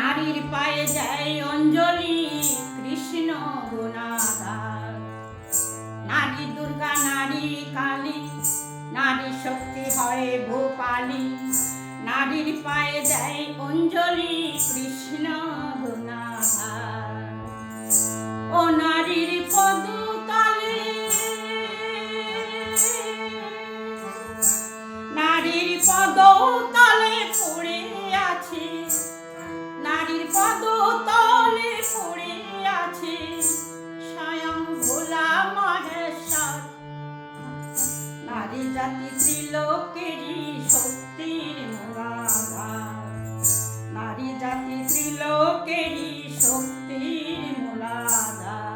নারীর পায়ে দেয় অঞ্জলি কৃষ্ণ গুণাগার। নারী দুর্গা, নারী কালী, নারী শক্তি হয় ভূপালী। নারীর পায়ে দেয় অঞ্জলি কৃষ্ণ গুণাগার। ও নারীর পদতলে, নারীর পদতলে পড়ে আছে, নারীর পদতলে পড়ে আছে স্বয়ং ভোলা মহেশ্বর। নারী জাতি ত্রিলোকেরই শক্তির মূলাধার। নারী জাতি ত্রিলোকেরই শক্তির মূলাধার।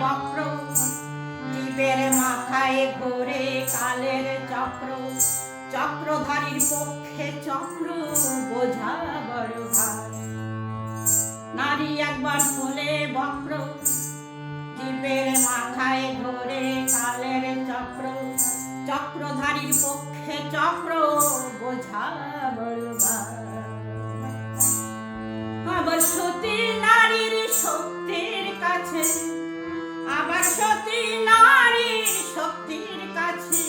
বক্র জীবের মাথায় ঘোরে কালের চক্র। চক্রধারীর পক্ষে চক্র বোঝা বড় ভার। নারী একবার হলে বক্র জীবের মাথায় ঘোরে কালের চক্র। চক্রধারীর পক্ষে চক্র বোঝা বড় ভার। আবার সতী নারীর শক্তির কাছে, আবার সতী নারীর শক্তির কাছে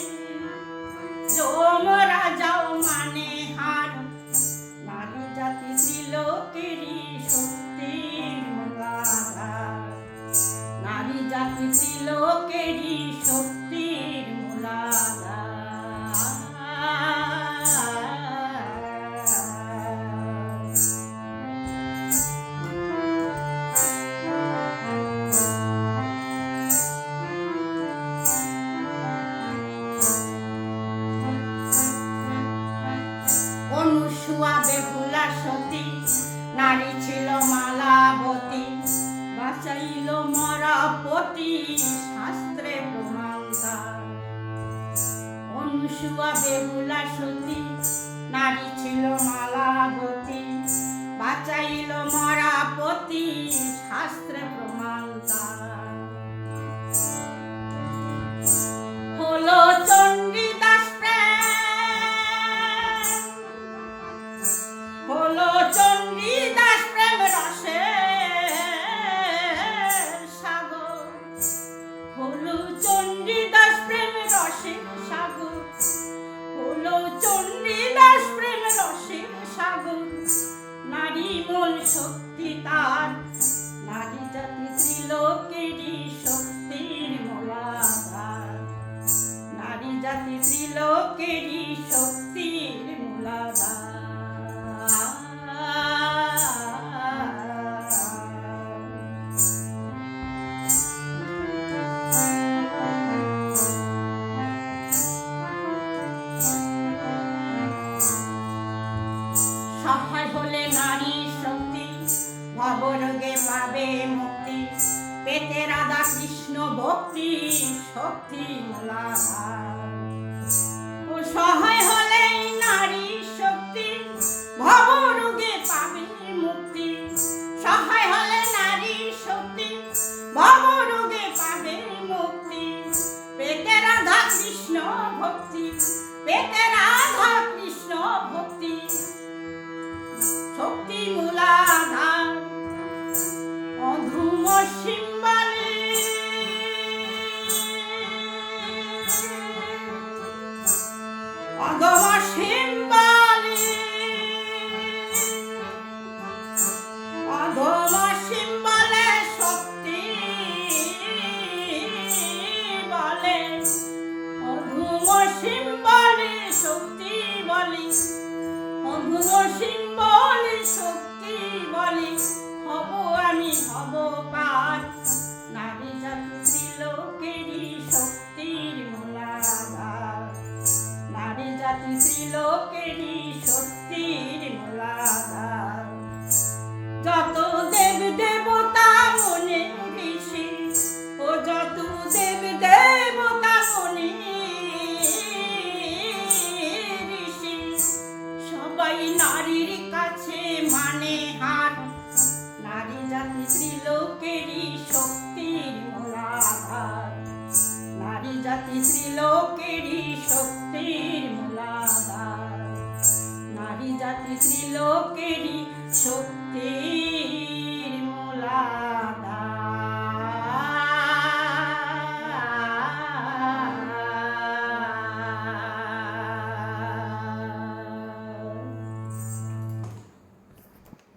তোমরা যাও মানে হার। নারী জাতি ত্রিলোকেরই শক্তির মূলাধার। নারী জাতি ত্রিলোকেরই শক্তির মূলাধার। অনুসুয়া বেহুলা সতী নারী ছিল মালাবতী। বাঁচাইল মরা পতি শাস্ত্রে প্রমাণ তার। অনুসুয়া বেহুলা সতী নারী ছিল মালাবতী। বাঁচাইল মরা পতি শাস্ত্রে প্রমাণ তার। হলো চণ্ডীদাস হলো চণ্ডীদাস প্রেম রসে সাগর। হলো চণ্ডীদাস প্রেম রসে সাগর। হলো চণ্ডীদাস প্রেম রসে সাগর। নারী মূল শক্তি তার। নারী জাতি ত্রিলোকেরই শক্তির মূলাধার। নারী জাতি ত্রিলোকেরই শক্তির মূলাধার। সহায় হলে নারী শক্তি ভবরোগে পাবে মুক্তি। পেতে রাধা কৃষ্ণ ভক্তি শক্তি মূলাধার। ও সহায় হলে নারী শক্তি ভবরোগে পাবে মুক্তি। সহায় হলে নারী শক্তি ভবরোগে পাবে মুক্তি। পেতে রাধা কৃষ্ণ ভক্তি, পেতে রাধা কৃষ্ণ ভক্তি শক্তি মূলাধার। অধুম সিম্বালে, অধম সিম্বালে, অধম সিম্বালে শক্তি বলে। অধুম সিম্বালে শক্তি বলে। অধুম সিম্বলে শক্তি বলে। হব আমি হব পার। নারী জাতি ত্রিলোকেরই শক্তির মূলাধার। নারী জাতি ত্রিলোকেরই শক্তির মূলাধার। যত দেব দেবতা মনে ঋষি, ও যত দেব দেবতা মনে জাতি শ্রীলোকেরই শক্তির মূলাধার, নারী জাতি শ্রীলোকেরই শক্তির